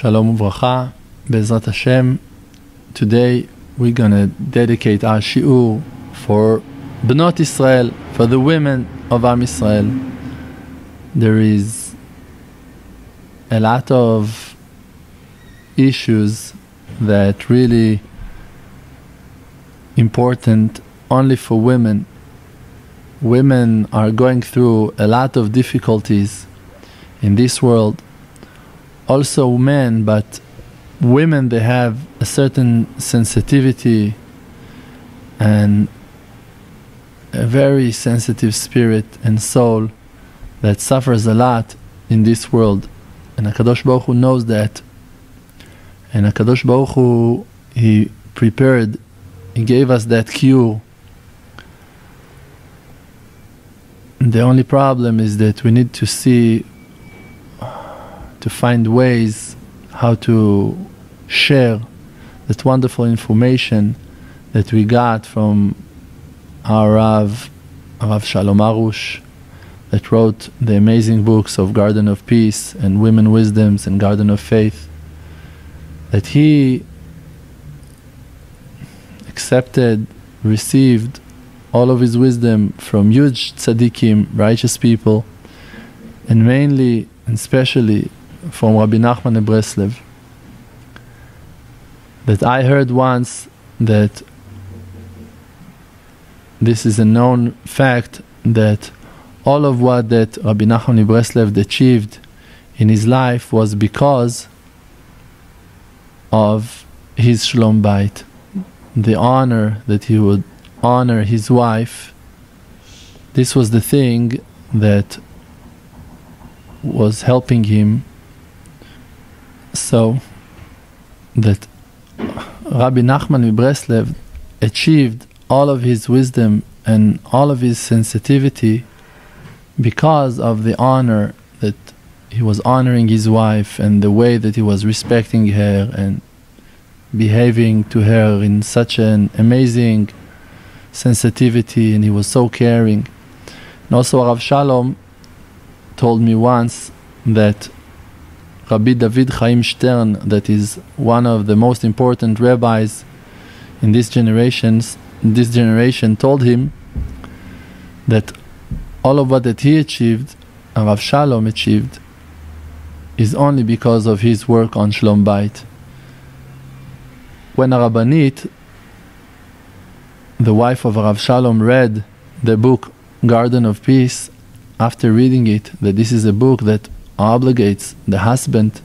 Shalom Uvracha, Be'ezrat Hashem. Today we're going to dedicate our Shiur for Bnot Israel, for the women of Am Israel. There is a lot of issues that really important only for women. Women are going through a lot of difficulties in this world. Also men, but women, they have a certain sensitivity and a very sensitive spirit and soul that suffers a lot in this world. And HaKadosh Baruch Hu knows that. And HaKadosh Baruch Hu, He prepared, He gave us that cure. And the only problem is that we need to see, to find ways how to share that wonderful information that we got from our Rav Shalom Arush, that wrote the amazing books of Garden of Peace and Women Wisdoms and Garden of Faith, that he accepted, received all of his wisdom from huge tzaddikim, righteous people, and mainly and especially from Rabbi Nachman and Breslov. That I heard once that this is a known fact, that all of what that Rabbi Nachman and Breslov achieved in his life was because of his Shlom Bait, the honor that he would honor his wife. This was the thing that was helping him, so that Rabbi Nachman of Breslov achieved all of his wisdom and all of his sensitivity because of the honor that he was honoring his wife and the way that he was respecting her and behaving to her in such an amazing sensitivity, and he was so caring. And also Rav Shalom told me once that Rabbi David Chaim Stern, that is one of the most important rabbis in this generation, told him that all of what that he achieved, and Rav Shalom achieved, is only because of his work on Shlom Bait. When a Rabbanit, the wife of Rav Shalom, read the book Garden of Peace, after reading it, that this is a book that obligates the husband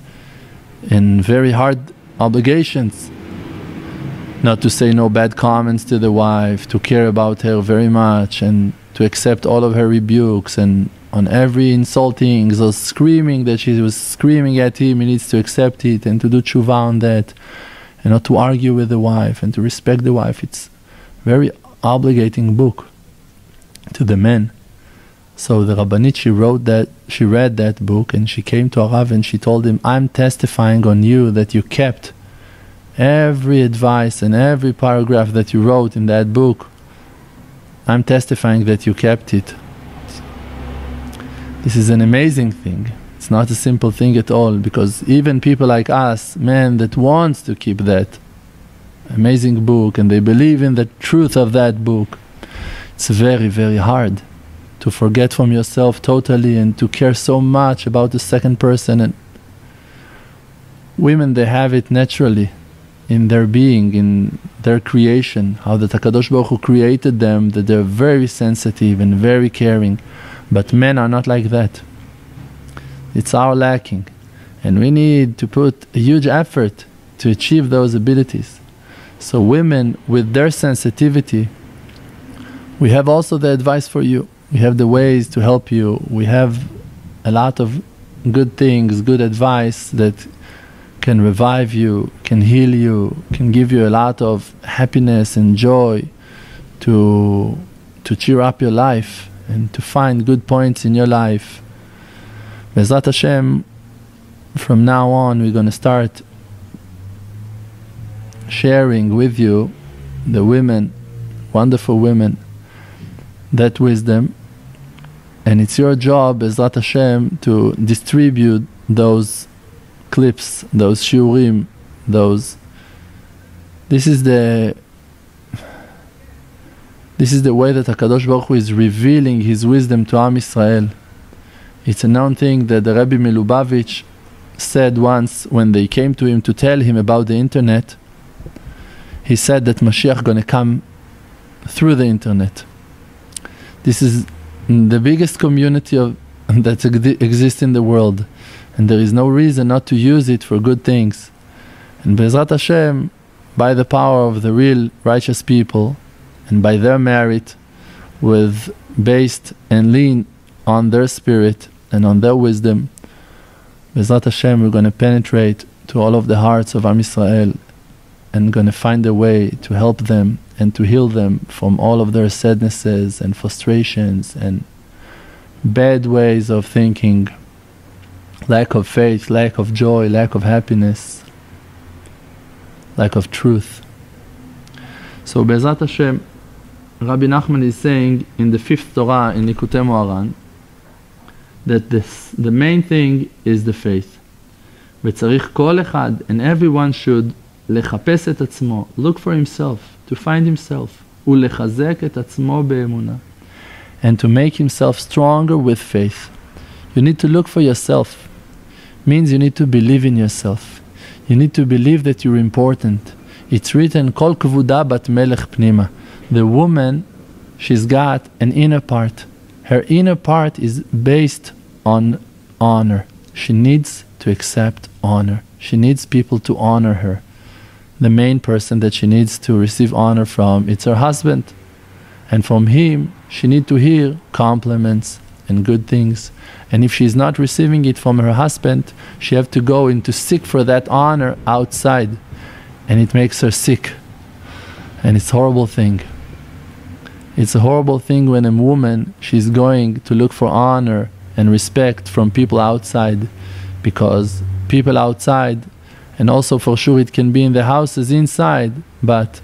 in very hard obligations, not to say no bad comments to the wife, to care about her very much, and to accept all of her rebukes, and on every insulting, so screaming that she was screaming at him, he needs to accept it and to do tshuva on that, and not to argue with the wife and to respect the wife. It's a very obligating book to the men. So the Rabbanit, she read that book, and she came to Arav and she told him, I'm testifying on you that you kept every advice and every paragraph that you wrote in that book. I'm testifying that you kept it. This is an amazing thing. It's not a simple thing at all, because even people like us, men that wants to keep that amazing book and they believe in the truth of that book, it's very, very hard to forget from yourself totally and to care so much about the second person. And women, they have it naturally in their being, in their creation, how the HaKadosh Baruch Hu created them, that they're very sensitive and very caring. But men are not like that. It's our lacking, and we need to put a huge effort to achieve those abilities. So women, with their sensitivity, we have also the advice for you. We have the ways to help you. We have a lot of good things, good advice that can revive you, can heal you, can give you a lot of happiness and joy to cheer up your life and to find good points in your life. Be'ezrat Hashem, from now on we're going to start sharing with you, the women, wonderful women, that wisdom, and it's your job, Be'ezrat Hashem, to distribute those clips, those Shiurim, this is the way that HaKadosh Baruch Hu is revealing His wisdom to Am Yisrael. It's a known thing that the Rebbe Milubavitch said once when they came to him to tell him about the internet. He said that Mashiach gonna come through the internet. This is the biggest community that exists in the world, and there is no reason not to use it for good things. And Be'ezrat Hashem, by the power of the real righteous people, and by their merit, based and lean on their spirit and on their wisdom, Be'ezrat Hashem, we're going to penetrate to all of the hearts of Am Yisrael and going to find a way to help them and to heal them from all of their sadnesses and frustrations and bad ways of thinking, lack of faith, lack of joy, lack of happiness, lack of truth. So Be'ezrat Hashem, Rabbi Nachman is saying in the 5th Torah in Likutei Moharan that the main thing is the faith. וצריך כל אחד, and everyone should לחפש את עצמו, look for himself, to find himself, ולחזק את עצמו באמונה, and to make himself stronger with faith. You need to look for yourself. Means you need to believe in yourself. You need to believe that you're important. It's written, כל כבודה בת מלך פנימה. The woman, she's got an inner part. Her inner part is based on honor. She needs to accept honor. She needs people to honor her. The main person that she needs to receive honor from, it's her husband. And from him, she needs to hear compliments and good things. And if she's not receiving it from her husband, she have to go in to seek for that honor outside. And it makes her sick. And it's a horrible thing. It's a horrible thing when a woman, she's going to look for honor and respect from people outside, because people outside, and also for sure it can be in the houses inside, but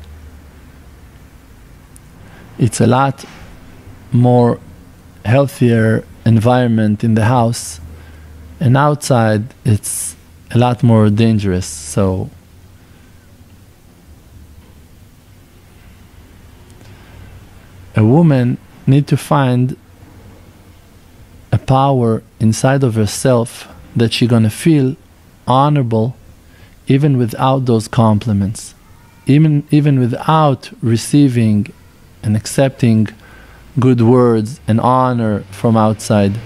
it's a lot more healthier environment in the house, and outside it's a lot more dangerous. So a woman needs to find a power inside of herself that she's going to feel honorable even without those compliments, even without receiving and accepting good words and honor from outside.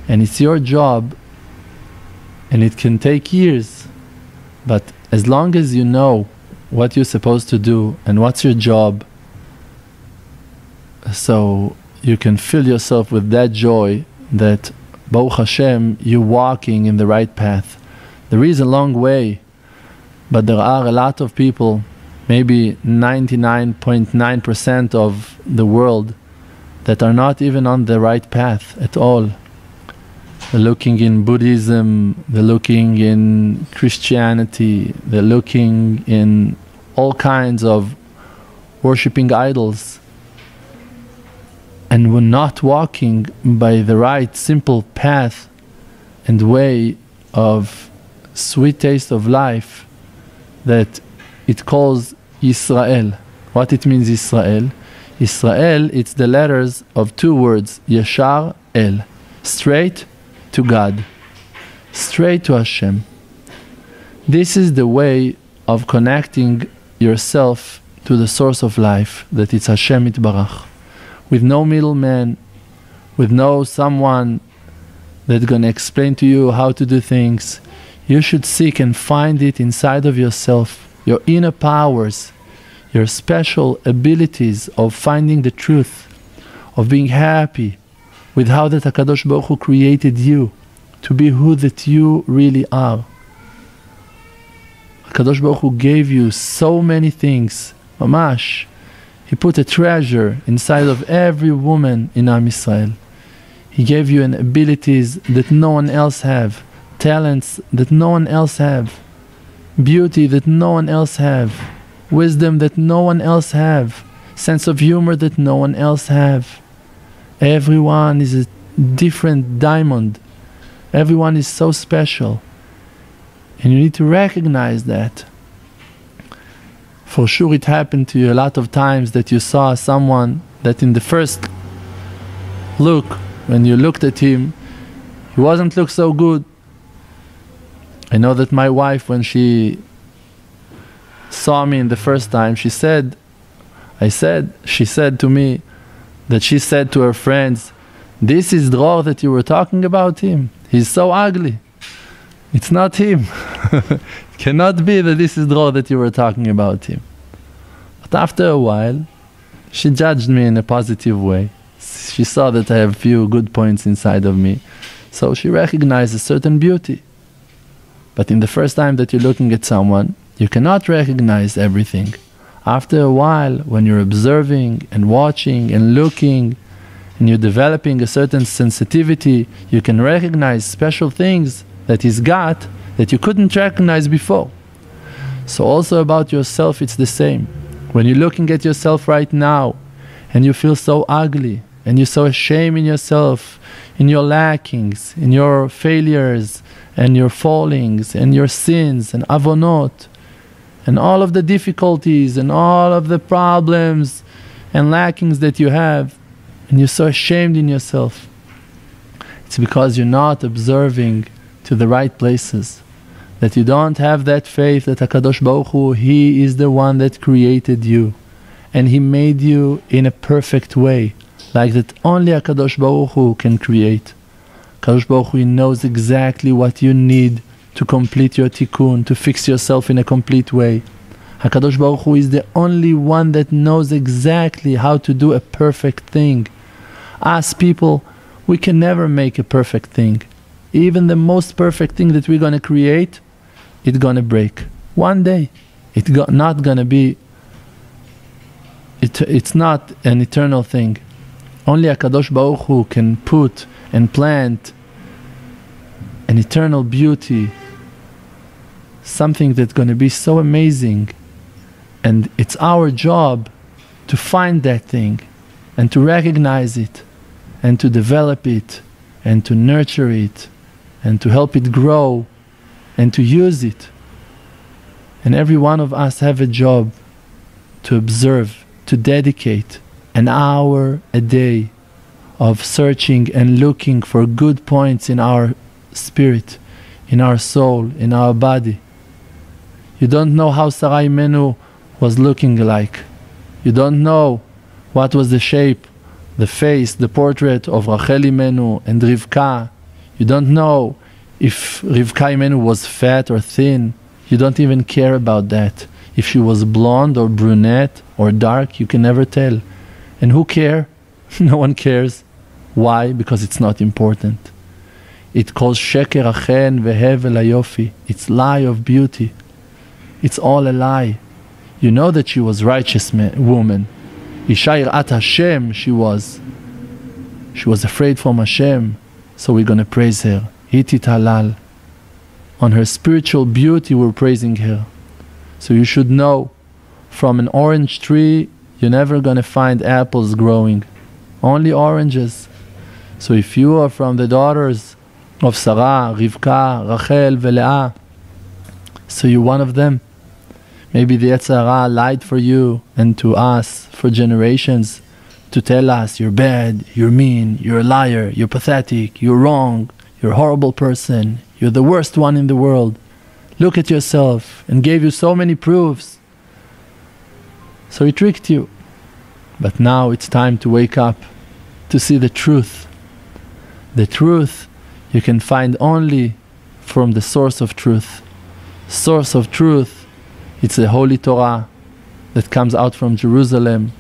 And it's your job, and it can take years, but as long as you know what you're supposed to do and what's your job, so you can fill yourself with that joy that Baruch Hashem, you're walking in the right path. There is a long way, but there are a lot of people, maybe 99.9% of the world, that are not even on the right path at all. They're looking in Buddhism, they're looking in Christianity, they're looking in all kinds of worshipping idols. And we're not walking by the right simple path and way of sweet taste of life that it calls Yisrael. What it means Yisrael? Yisrael, it's the letters of two words, Yashar El, straight to God, straight to Hashem. This is the way of connecting yourself to the source of life, that it's Hashem Yitbarach. With no middleman, with no someone that's going to explain to you how to do things. You should seek and find it inside of yourself, your inner powers, your special abilities of finding the truth, of being happy with how that HaKadosh Baruch Hu created you, to be who that you really are. HaKadosh Baruch Hu gave you so many things, mamash. He put a treasure inside of every woman in Am Yisrael. He gave you an abilities that no one else have, talents that no one else have, beauty that no one else have, wisdom that no one else have, sense of humor that no one else have. Everyone is a different diamond. Everyone is so special. And you need to recognize that. For sure it happened to you a lot of times that you saw someone that in the first look, when you looked at him, he wasn't look so good. I know that my wife, when she saw me in the first time, she said to me that she said to her friends, "This is Dror that you were talking about him? He's so ugly." It's not him. It cannot be that this is Dror that you were talking about him. But after a while, she judged me in a positive way. She saw that I have few good points inside of me. So she recognized a certain beauty. But in the first time that you're looking at someone, you cannot recognize everything. After a while, when you're observing and watching and looking, and you're developing a certain sensitivity, you can recognize special things that he's got that you couldn't recognize before. So also about yourself, it's the same. When you're looking at yourself right now, and you feel so ugly, and you're so ashamed in yourself, in your lackings, in your failures, and your fallings, and your sins, and avonot, and all of the difficulties, and all of the problems, and lackings that you have, and you're so ashamed in yourself, it's because you're not observing to the right places, that you don't have that faith that HaKadosh Baruch Hu, He is the one that created you, and He made you in a perfect way, like that only HaKadosh Baruch Hu can create. HaKadosh Baruch Hu knows exactly what you need to complete your tikkun, to fix yourself in a complete way. HaKadosh Baruch Hu is the only one that knows exactly how to do a perfect thing. Us people, we can never make a perfect thing. Even the most perfect thing that we're going to create, it's going to break. One day. It's not going to be, it's not an eternal thing. Only HaKadosh Baruch Hu can put and plant an eternal beauty, something that's going to be so amazing. And it's our job to find that thing and to recognize it and to develop it and to nurture it and to help it grow and to use it. And every one of us have a job to observe, to dedicate an hour a day of searching and looking for good points in our spirit, in our soul, in our body. You don't know how Sarah Emuna was looking like. You don't know what was the shape, the face, the portrait of Rachel Emuna and Rivka. You don't know if Rivka Emuna was fat or thin. You don't even care about that. If she was blonde or brunette or dark, you can never tell. And who cares? No one cares. Why? Because it's not important. It calls sheker achen vehevel hayofi. It's lie of beauty. It's all a lie. You know that she was righteous woman. Isha yirat Hashem she was. She was afraid from Hashem. So we're going to praise her. Hitit halal. On her spiritual beauty we're praising her. So you should know, from an orange tree you're never going to find apples growing. Only oranges. So if you are from the daughters of Sarah, Rivka, Rachel, Leah, so you're one of them. Maybe the Yetzer Hara lied for you and to us for generations to tell us you're bad, you're mean, you're a liar, you're pathetic, you're wrong, you're a horrible person, you're the worst one in the world. Look at yourself, and gave you so many proofs. So he tricked you. But now it's time to wake up, to see the truth. The truth you can find only from the source of truth. Source of truth, it's the Holy Torah that comes out from Jerusalem,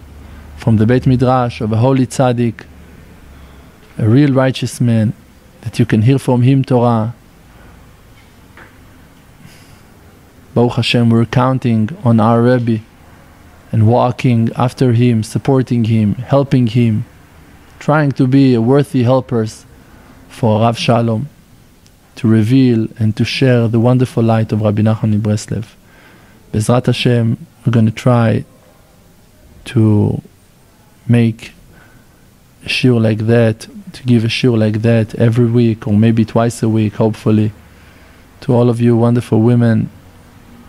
from the Beit Midrash of a holy tzaddik, a real righteous man, that you can hear from him Torah. Baruch Hashem, we're counting on our Rebbe and walking after him, supporting him, helping him, trying to be a worthy helpers for Rav Shalom, to reveal and to share the wonderful light of Rabbi Nachman in Breslov. Bezrat Hashem, we're going to try to make a shiur like that, to give a shiur like that every week or maybe twice a week, hopefully, to all of you wonderful women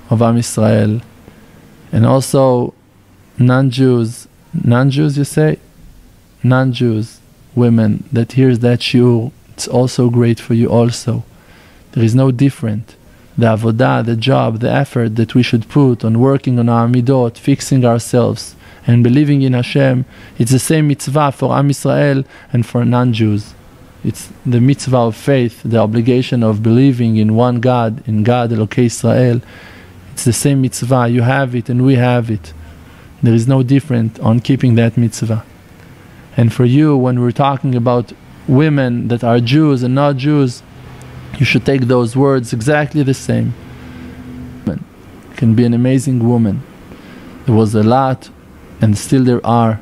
of Am Yisrael, and also non-Jews you say? Non-Jews women that hears that shiur, it's also great for you also. There is no different. The avodah, the job, the effort that we should put on working on our midot, fixing ourselves and believing in Hashem, it's the same mitzvah for Am Yisrael and for non-Jews. It's the mitzvah of faith, the obligation of believing in one God, in God Elokei Israel. It's the same mitzvah. You have it and we have it. There is no different on keeping that mitzvah. And for you, when we're talking about women that are Jews and not Jews, you should take those words exactly the same. You can be an amazing woman. There was a lot, and still there are,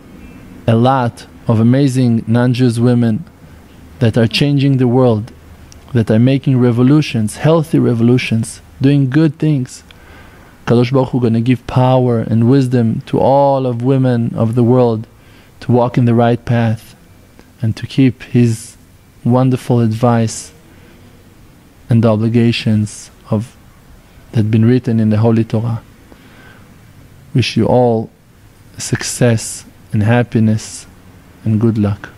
a lot of amazing non-Jews women that are changing the world, that are making revolutions, healthy revolutions, doing good things. Kadosh Baruch Hu gonna give power and wisdom to all of women of the world to walk in the right path and to keep His wonderful advice and the obligations of that have been written in the Holy Torah. Wish you all success and happiness and good luck.